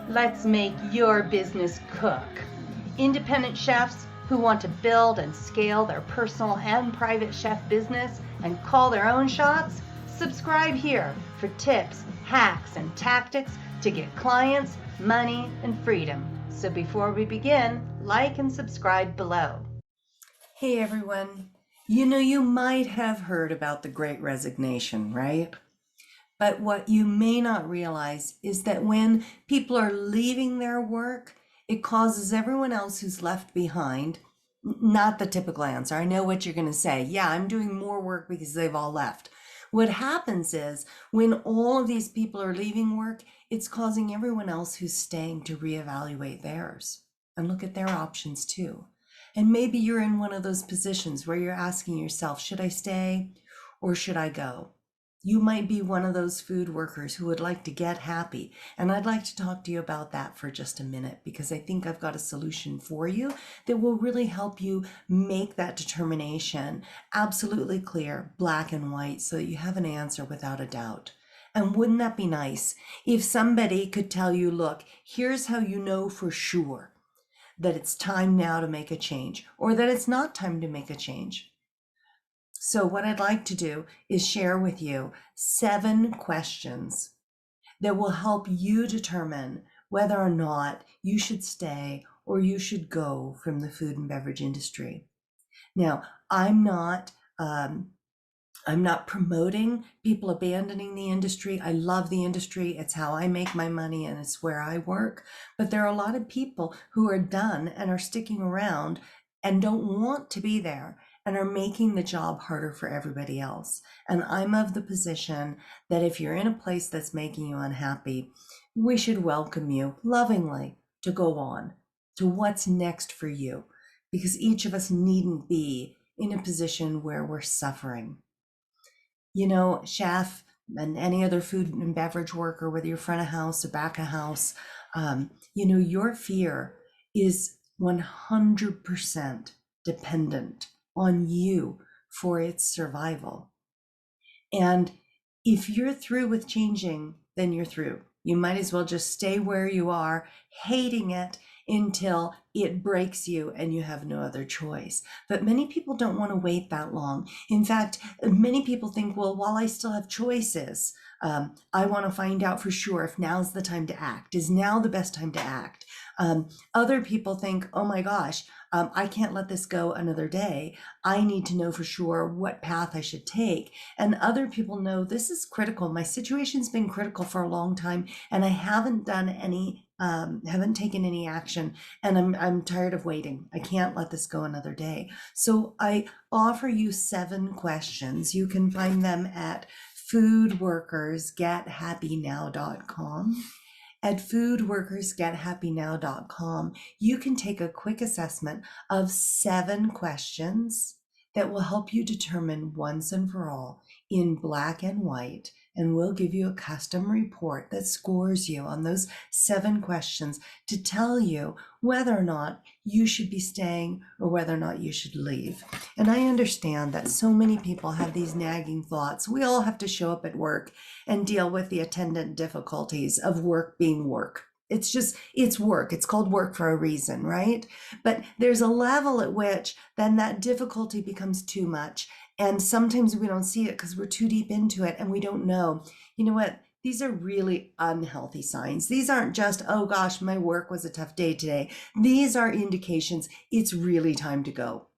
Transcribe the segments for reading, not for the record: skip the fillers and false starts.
Let's make your business cook. Independent chefs who want to build and scale their personal and private chef business and call their own shots? Subscribe here for tips, hacks, and tactics to get clients, money, and freedom. So before we begin, like and subscribe below. Hey everyone. You might have heard about the Great Resignation, right? But what you may not realize is that when people are leaving their work, it causes everyone else who's left behind, not the typical answer. I know what you're going to say. Yeah, I'm doing more work because they've all left. What happens is when all of these people are leaving work, it's causing everyone else who's staying to reevaluate theirs and look at their options too. And maybe you're in one of those positions where you're asking yourself, should I stay or should I go? You might be one of those food workers who would like to get happy. And I'd like to talk to you about that for just a minute because I think I've got a solution for you that will really help you make that determination absolutely clear, black and white, so that you have an answer without a doubt. And wouldn't that be nice if somebody could tell you, look, here's how you know for sure that it's time now to make a change or that it's not time to make a change. So what I'd like to do is share with you 7 questions that will help you determine whether or not you should stay or you should go from the food and beverage industry. Now, I'm not promoting people abandoning the industry. I love the industry. It's how I make my money and it's where I work. But there are a lot of people who are done and are sticking around and don't want to be there and are making the job harder for everybody else. And I'm of the position that if you're in a place that's making you unhappy, we should welcome you lovingly to go on to what's next for you, because each of us needn't be in a position where we're suffering. Chef and any other food and beverage worker, whether you're front of house or back of house, your fear is 100% dependent on you for its survival. And if you're through with changing, then you're through. You might as well just stay where you are, hating it until it breaks you and you have no other choice. But many people don't want to wait that long. In fact, many people think, well, while I still have choices, I want to find out for sure if now's the time to act. Is now the best time to act? Other people think, oh my gosh, I can't let this go another day. I need to know for sure what path I should take. And other people know this is critical. My situation's been critical for a long time and I haven't done haven't taken any action, and I'm tired of waiting. I can't let this go another day. So I offer you 7 questions. You can find them at foodworkersgethappynow.com. At foodworkersgethappynow.com, you can take a quick assessment of 7 questions that will help you determine once and for all in black and white, and we'll give you a custom report that scores you on those 7 questions to tell you whether or not you should be staying or whether or not you should leave. And I understand that so many people have these nagging thoughts. We all have to show up at work and deal with the attendant difficulties of work being work. It's work. It's called work for a reason, right? But there's a level at which then that difficulty becomes too much. And sometimes we don't see it because we're too deep into it and we don't know. You know what? These are really unhealthy signs. These aren't just, oh gosh, my work was a tough day today. These are indications it's really time to go.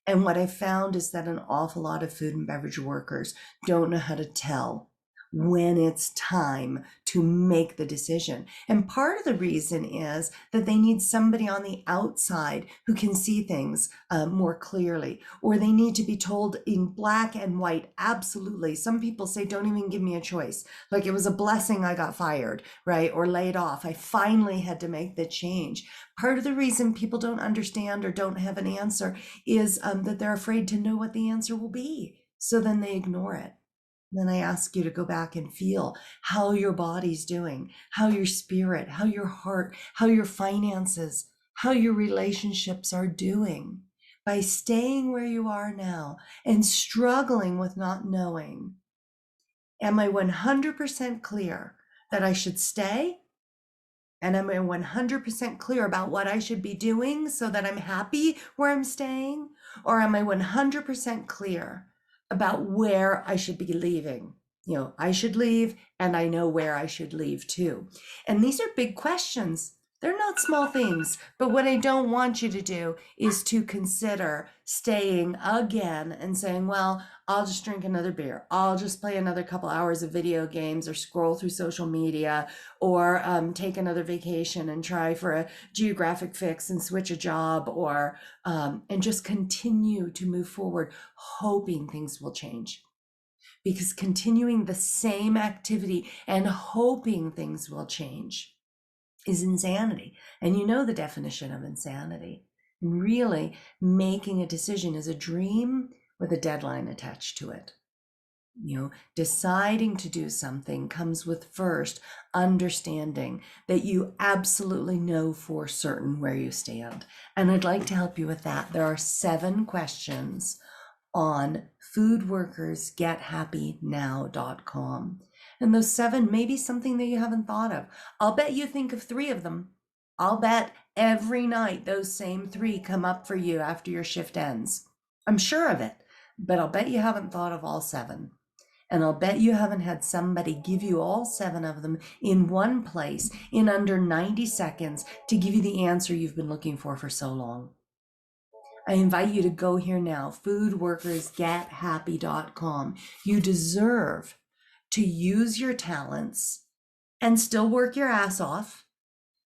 And what I found is that an awful lot of food and beverage workers don't know how to tell when it's time to make the decision. And part of the reason is that they need somebody on the outside who can see things more clearly, or they need to be told in black and white, absolutely. Some people say, don't even give me a choice. Like it was a blessing I got fired, right? Or laid off. I finally had to make the change. Part of the reason people don't understand or don't have an answer is that they're afraid to know what the answer will be. So then they ignore it. Then I ask you to go back and feel how your body's doing, how your spirit, how your heart, how your finances, how your relationships are doing. By staying where you are now and struggling with not knowing, am I 100% clear that I should stay And am I 100% clear about what I should be doing so that I'm happy where I'm staying? Or am I 100% clear about where I should be leaving? I should leave and I know where I should leave too. And these are big questions. They're not small things, but what I don't want you to do is to consider staying again and saying, well, I'll just drink another beer. I'll just play another couple hours of video games or scroll through social media or take another vacation and try for a geographic fix and switch a job or and just continue to move forward, hoping things will change. Because continuing the same activity and hoping things will change is insanity. And you know the definition of insanity. And really, making a decision is a dream with a deadline attached to it. Deciding to do something comes with first understanding that you absolutely know for certain where you stand. And I'd like to help you with that. There are 7 questions on foodworkersgethappynow.com. And those 7 may be something that you haven't thought of. I'll bet you think of 3 of them. I'll bet every night those same 3 come up for you after your shift ends. I'm sure of it, but I'll bet you haven't thought of all 7. And I'll bet you haven't had somebody give you all 7 of them in one place in under 90 seconds to give you the answer you've been looking for so long. I invite you to go here now, foodworkersgethappy.com. You deserve to use your talents and still work your ass off,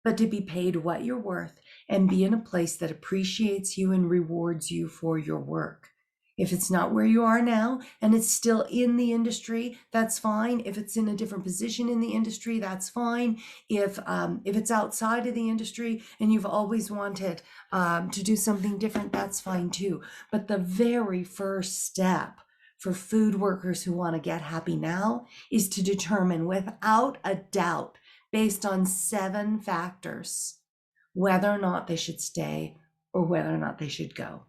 but to be paid what you're worth and be in a place that appreciates you and rewards you for your work. If it's not where you are now and it's still in the industry, that's fine. If it's in a different position in the industry, that's fine. If it's outside of the industry and you've always wanted to do something different, that's fine too. But the very first step for food workers who want to get happy now is to determine without a doubt, based on 7 factors, whether or not they should stay or whether or not they should go.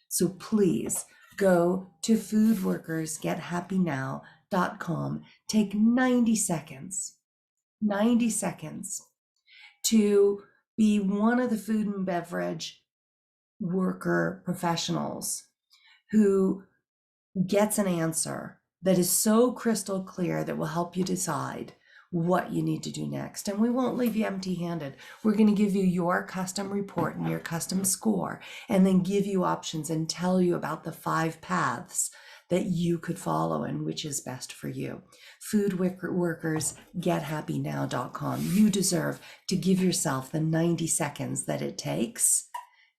So please go to foodworkersgethappynow.com. Take 90 seconds to be one of the food and beverage worker professionals who gets an answer that is so crystal clear that will help you decide what you need to do next. And we won't leave you empty-handed. We're going to give you your custom report and your custom score, and then give you options and tell you about the 5 paths that you could follow and which is best for you. Foodworkersgethappynow.com. You deserve to give yourself the 90 seconds that it takes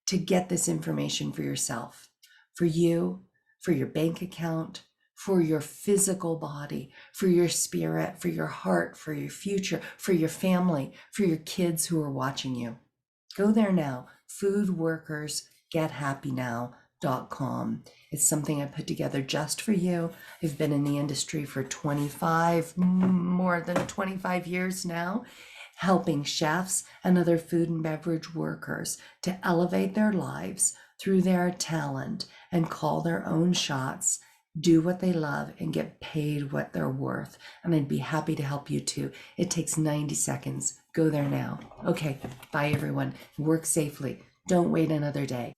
to get this information for yourself, for you, for your bank account, for your physical body, for your spirit, for your heart, for your future, for your family, for your kids who are watching you. Go there now, foodworkersgethappynow.com. It's something I put together just for you. I've been in the industry for more than 25 years now, helping chefs and other food and beverage workers to elevate their lives through their talent and call their own shots, do what they love, and get paid what they're worth. And I'd be happy to help you too. It takes 90 seconds. Go there now. Okay, bye everyone. Work safely. Don't wait another day.